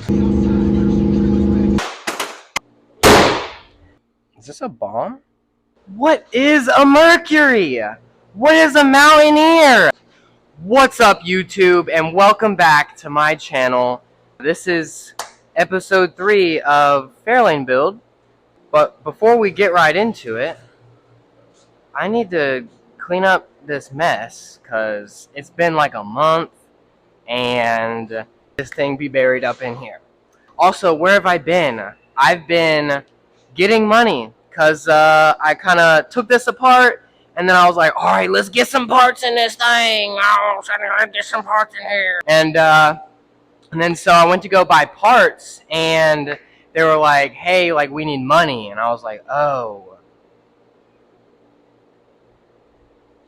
Is this a bomb? What is a Mercury? What is a Mountaineer? What's up, YouTube, and welcome back to my channel. This is episode 3 of Fairlane build, but before we get right into it, I need to clean up this mess because it's been like a month and this thing be buried up in here. Also, where have I been? I've been getting money because I kind of took this apart and then I was like, all right, let's get some parts in this thing. Oh, let's get some parts in here. And then so I went to go buy parts and they were like, hey, like we need money. And I was like, oh.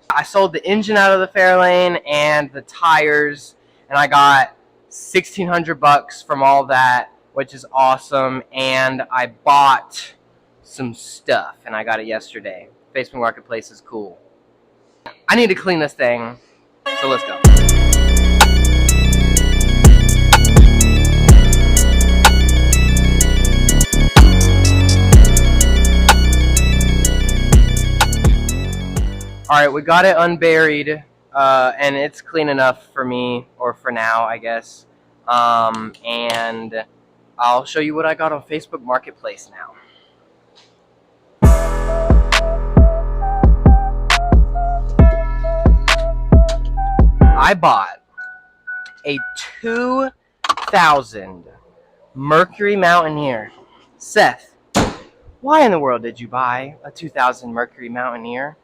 I sold the engine out of the Fairlane and the tires, and I got $1,600 from all that, which is awesome. And I bought some stuff, and I got it yesterday. Facebook Marketplace is cool. I need to clean this thing, so let's go. Alright, we got it unburied, and it's clean enough for me, or for now, I guess. And I'll show you what I got on Facebook Marketplace now. I bought a 2000 Mercury Mountaineer. Seth, why in the world did you buy a 2000 Mercury Mountaineer?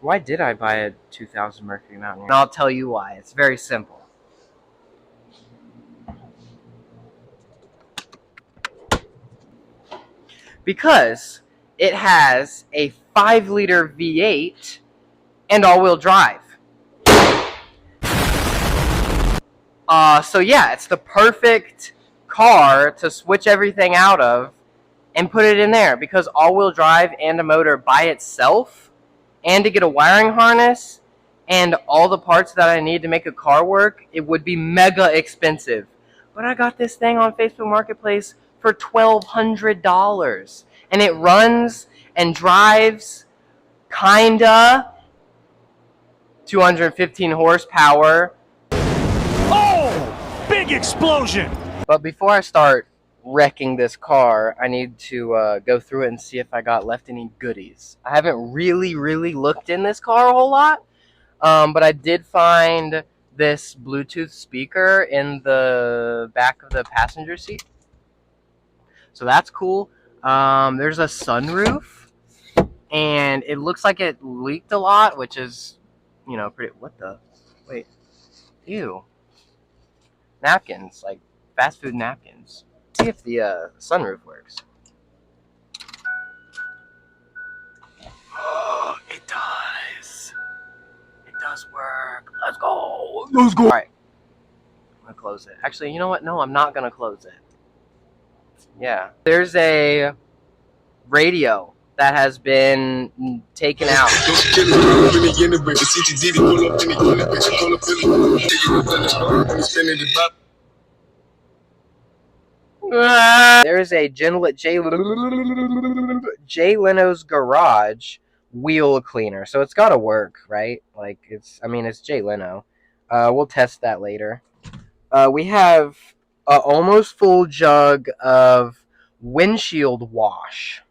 Why did I buy a 2000 Mercury Mountaineer? And I'll tell you why. It's very simple. Because it has a 5-liter V8 and all-wheel drive. So yeah, it's the perfect car to switch everything out of and put it in there, because all-wheel drive and a motor by itself, and to get a wiring harness and all the parts that I need to make a car work, it would be mega expensive. But I got this thing on Facebook Marketplace for $1,200, and it runs and drives kinda. 215 horsepower. Oh, big explosion! But before I start wrecking this car, I need to go through it and see if I got left any goodies. I haven't really looked in this car a whole lot, but I did find this Bluetooth speaker in the back of the passenger seat, so that's cool. There's a sunroof, and it looks like it leaked a lot, which is, you know, pretty. What the? Wait. Ew. Napkins, like fast food napkins. See if the sunroof works. It does. It does work. Let's go. Let's go. All right. I'm gonna close it. Actually, you know what? No, I'm not gonna close it. Yeah. There's a radio that has been taken out. There's a Jay Leno's Garage wheel cleaner, so it's gotta work, right? Like, it's, I mean, it's Jay Leno. We'll test that later. We have a almost full jug of windshield wash.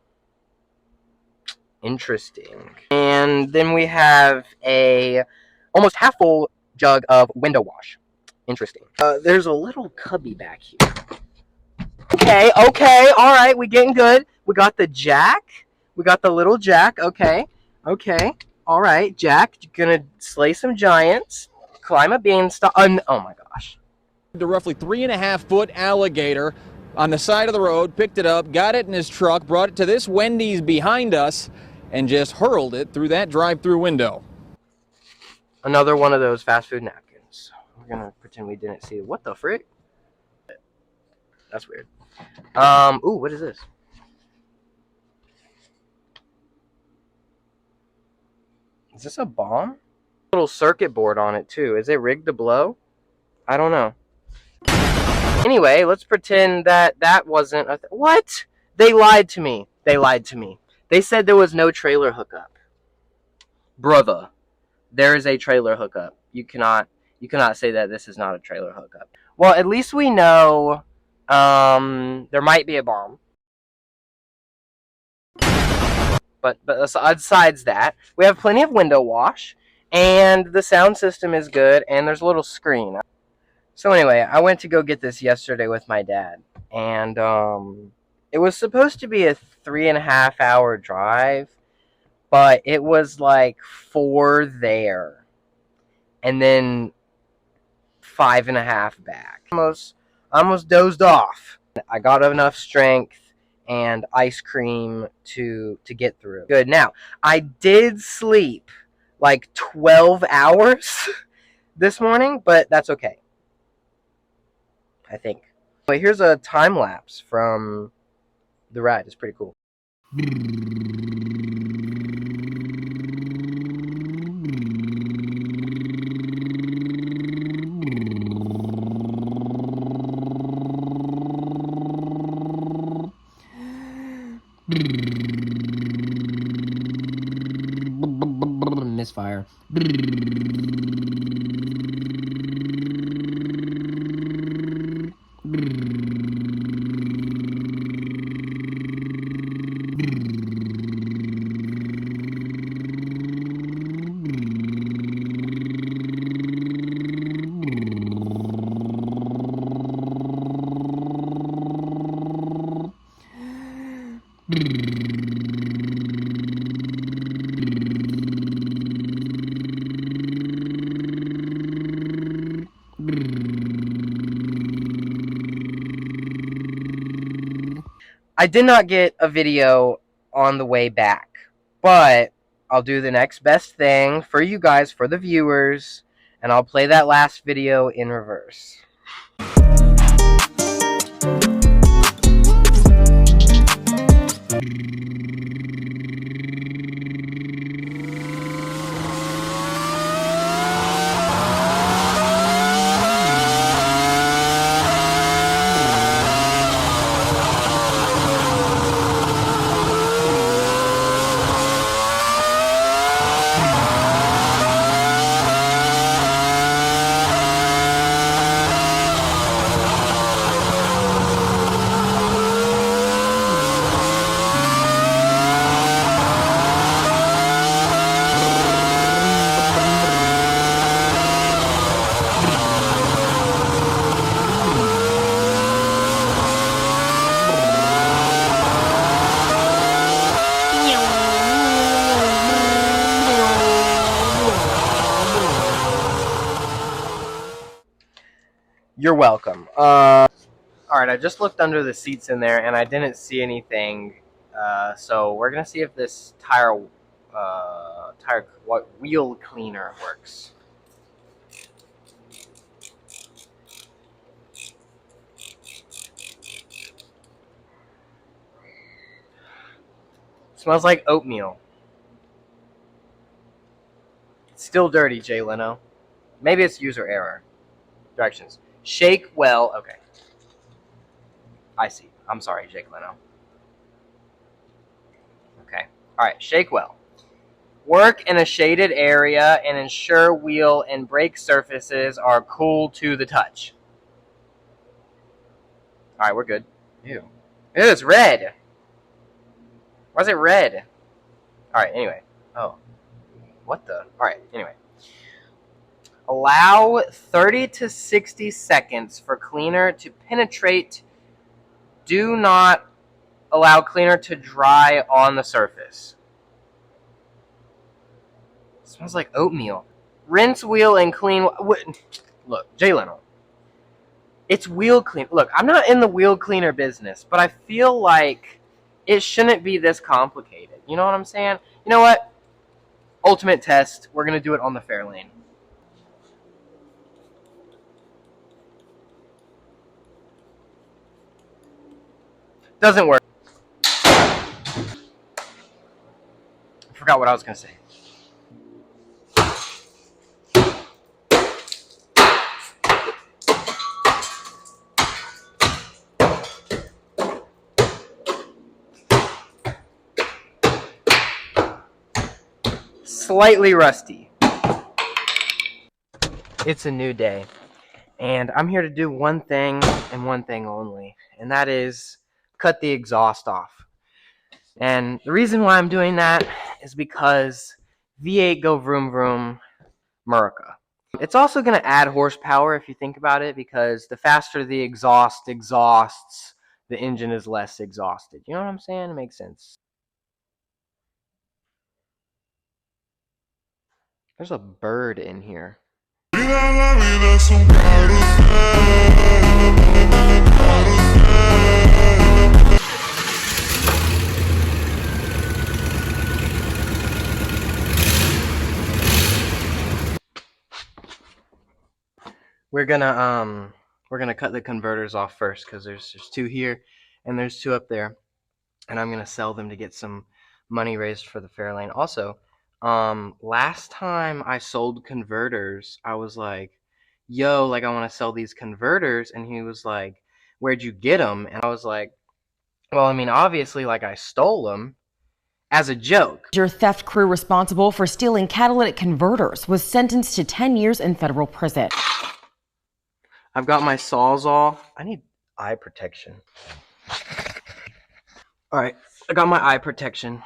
Interesting. And then we have a almost half full jug of window wash. Interesting. There's a little cubby back here. Okay, all right, we getting good. We got the jack. We got the little jack. Okay, all right, Jack, you're gonna slay some giants, climb a beanstalk. Oh my gosh. The roughly 3.5-foot alligator on the side of the road, picked it up, got it in his truck, brought it to this Wendy's behind us, and just hurled it through that drive-through window. Another one of those fast food napkins. We're gonna pretend we didn't see it. What the frick? That's weird. Ooh, what is this? Is this a bomb? Little circuit board on it too. Is it rigged to blow? I don't know. Anyway, let's pretend that that wasn't a what? They lied to me. They lied to me. They said there was no trailer hookup. Brother, there is a trailer hookup. You cannot say that this is not a trailer hookup. Well, at least we know there might be a bomb. But besides that, we have plenty of window wash, and the sound system is good, and there's a little screen. So anyway, I went to go get this yesterday with my dad, and it was supposed to be a 3.5 hour drive, but it was like 4 there, and then 5.5 back. Almost dozed off. I got enough strength and ice cream to get through. Good. Now, I did sleep like 12 hours this morning, but that's okay, I think. But here's a time lapse from the ride. It's pretty cool. Misfire. I did not get a video on the way back, but I'll do the next best thing for you guys, for the viewers, and I'll play that last video in reverse. You're welcome. Alright, I just looked under the seats in there and I didn't see anything. So we're gonna see if this wheel cleaner works. Smells like oatmeal. It's still dirty, Jay Leno. Maybe it's user error. Directions. Shake well. Okay. I see. I'm sorry, Jake Leno. Okay. Alright, shake well. Work in a shaded area and ensure wheel and brake surfaces are cool to the touch. Alright, we're good. Ew. Ew, it's red. Why is it red? Alright, anyway. Oh. What the? Alright, anyway. Allow 30 to 60 seconds for cleaner to penetrate. Do not allow cleaner to dry on the surface. It smells like oatmeal. Rinse wheel and clean. Look, Jay Leno. It's wheel clean. Look, I'm not in the wheel cleaner business, but I feel like it shouldn't be this complicated. You know what I'm saying? You know what? Ultimate test. We're going to do it on the Fairlane. Doesn't work. I forgot what I was going to say. slightly rusty. It's a new day, and I'm here to do one thing and one thing only, and that is cut the exhaust off. And the reason why I'm doing that is because V8 go vroom vroom Murica. It's also going to add horsepower if you think about it, because the faster the exhaust exhausts, the engine is less exhausted. You know what I'm saying? It makes sense. There's a bird in here. We're gonna cut the converters off first, because there's two here and there's two up there, and I'm gonna sell them to get some money raised for the Fairlane. Also, last time I sold converters, I was like, yo, like, I want to sell these converters, and he was like, where'd you get them? And I was like, well, I mean, obviously, like, I stole them as a joke. Your theft crew responsible for stealing catalytic converters was sentenced to 10 years in federal prison. I've got my Sawzall. I need eye protection. All right, I got my eye protection.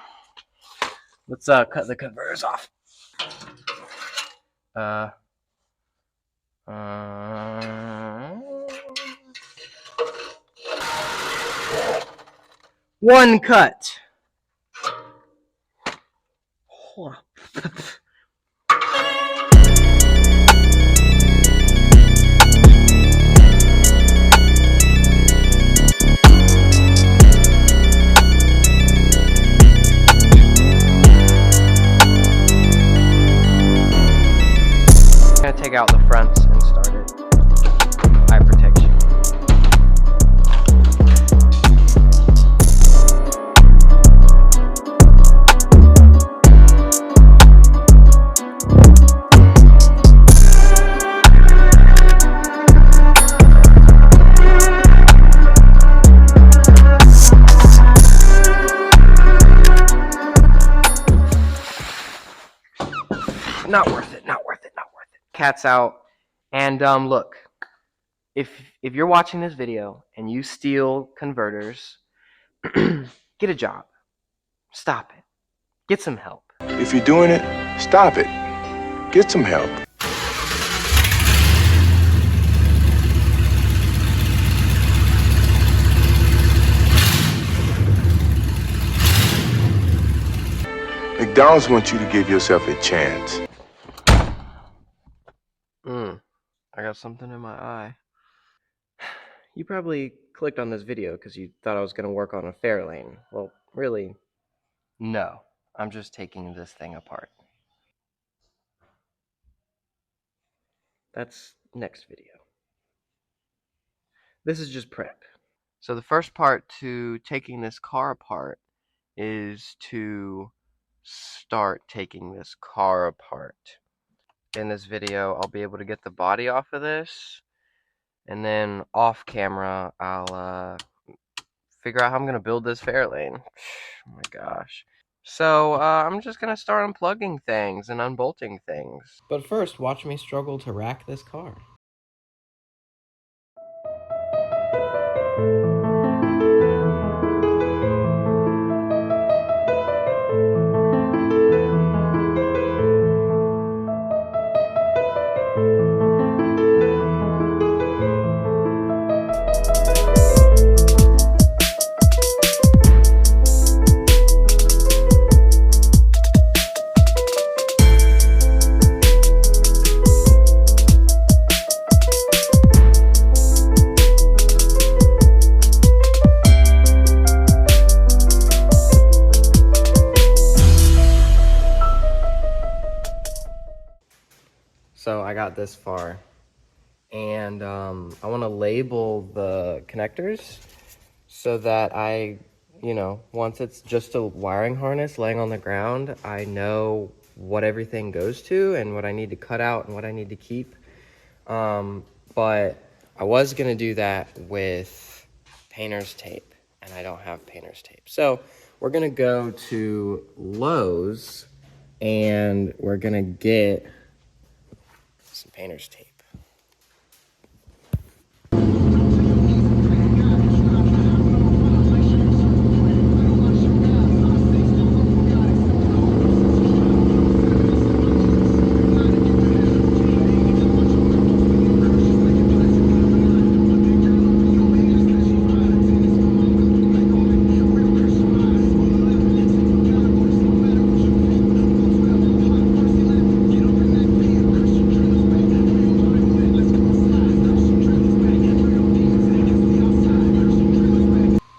Let's cut the converters off. One cut. Take out the fronts and start it. Eye protection. Not worth it, not worth it, not worth it. Cat's out. And look, if you're watching this video and you steal converters, get a job. Stop it. Get some help. If you're doing it, stop it. Get some help. McDonald's wants you to give yourself a chance. I got something in my eye. You probably clicked on this video because you thought I was going to work on a Fairlane. Well, really, no. I'm just taking this thing apart. That's next video. This is just prep. So the first part to taking this car apart is to start taking this car apart. In this video, I'll be able to get the body off of this, and then off camera, I'll figure out how I'm going to build this Fairlane. Oh my gosh. So, I'm just going to start unplugging things and unbolting things. But first, watch me struggle to rack this car. So I got this far, and I want to label the connectors so that once it's just a wiring harness laying on the ground, I know what everything goes to and what I need to cut out and what I need to keep. But I was going to do that with painter's tape, and I don't have painter's tape. So we're going to go to Lowe's and we're gonna get some painter's tape.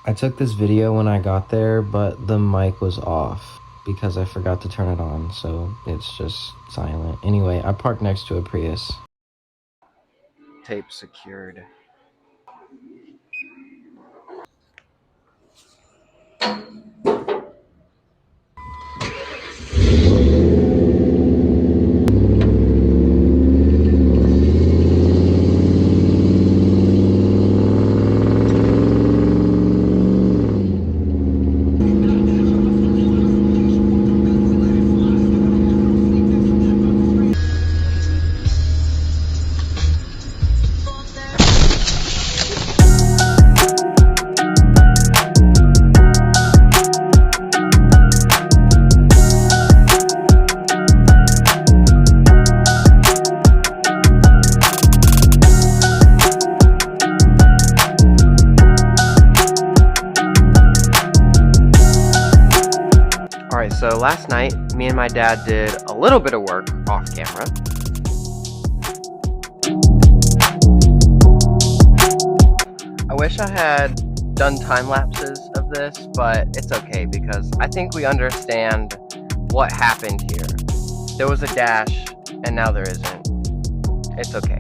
I took this video when I got there, but the mic was off because I forgot to turn it on, so it's just silent. Anyway, I parked next to a Prius. Tape secured. Alright, so last night, me and my dad did a little bit of work off camera. I wish I had done time lapses of this, but it's okay because I think we understand what happened here. There was a dash, and now there isn't. It's okay.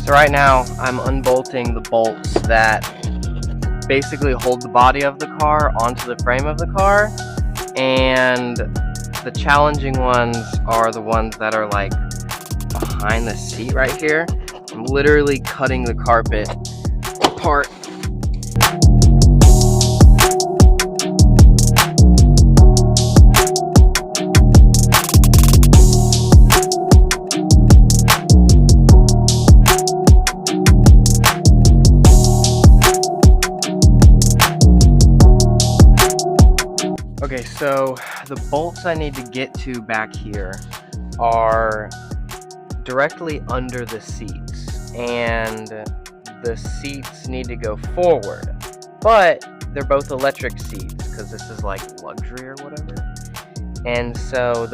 So right now, I'm unbolting the bolts that basically hold the body of the car onto the frame of the car, and the challenging ones are the ones that are like behind the seat right here. I'm literally cutting the carpet apart. Okay, so the bolts I need to get to back here are directly under the seats, and the seats need to go forward, but they're both electric seats because this is like luxury or whatever, and so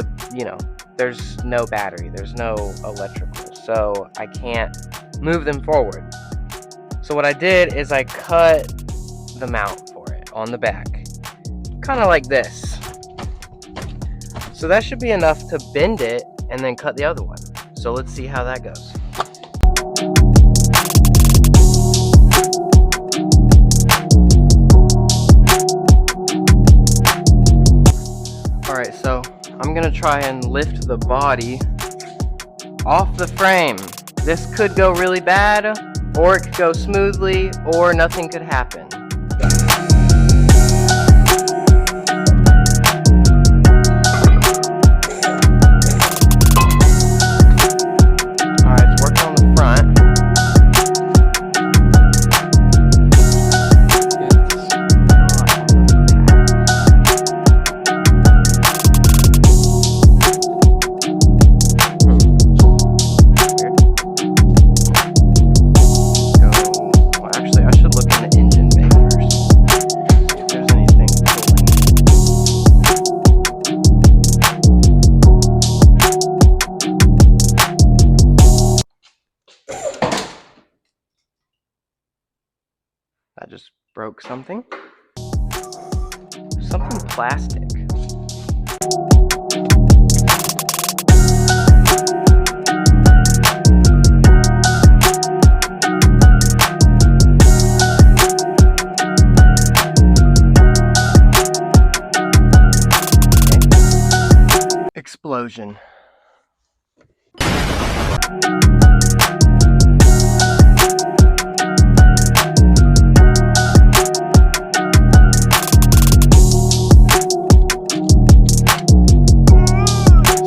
there's no battery, there's no electrical, so I can't move them forward. So what I did is I cut the mount for it on the back, kind of like this. So that should be enough to bend it and then cut the other one. So let's see how that goes. Alright, so I'm gonna try and lift the body off the frame. This could go really bad, or it could go smoothly, or nothing could happen. I just broke something. Something plastic. explosion.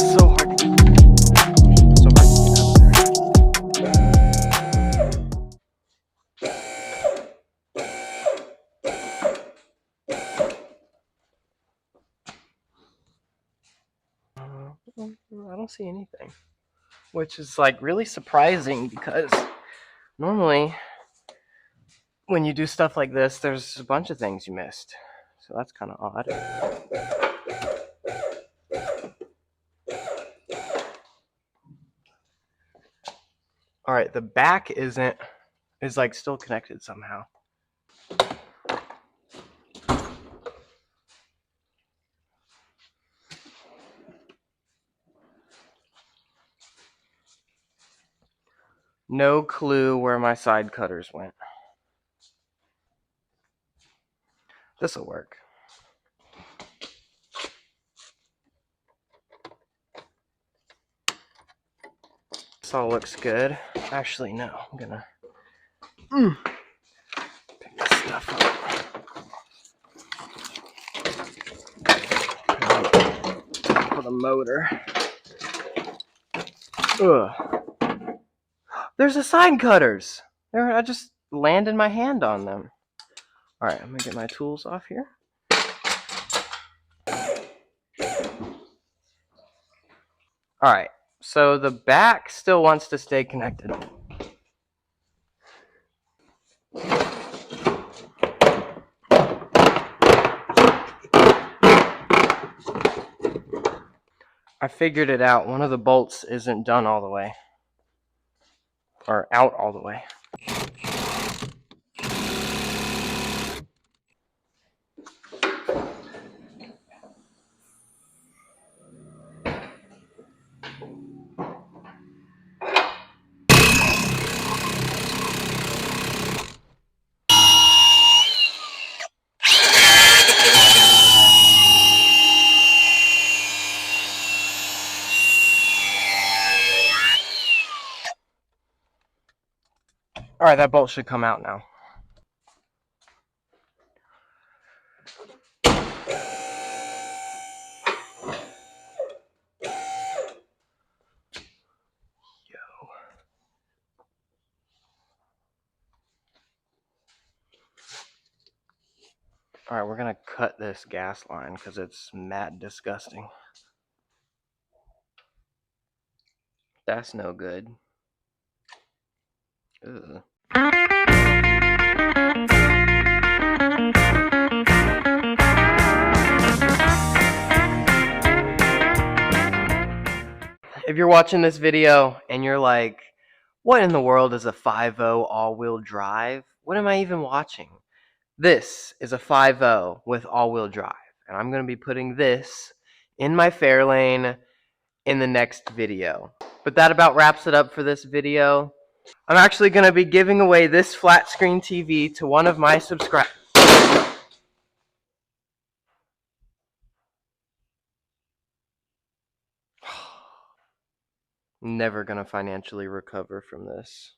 So hard to get out there. I don't see anything, which is like really surprising because normally when you do stuff like this, there's a bunch of things you missed. So that's kind of odd. All right, the back is like still connected somehow. No clue where my side cutters went. This'll work. This all looks good. Actually, no. I'm gonna pick this stuff up. For the motor. Ugh. There's the side cutters. I just landed my hand on them. All right, I'm gonna get my tools off here. All right, so the back still wants to stay connected. I figured it out. One of the bolts isn't done all the way. Or out all the way. All right, that bolt should come out now. All right, we're gonna cut this gas line because it's mad disgusting. That's no good. Ugh. If you're watching this video and you're like, what in the world is a 5.0 all-wheel drive? What am I even watching? This is a 5.0 with all-wheel drive. And I'm going to be putting this in my Fairlane in the next video. But that about wraps it up for this video. I'm actually going to be giving away this flat screen TV to one of my subscribers. Never going to financially recover from this.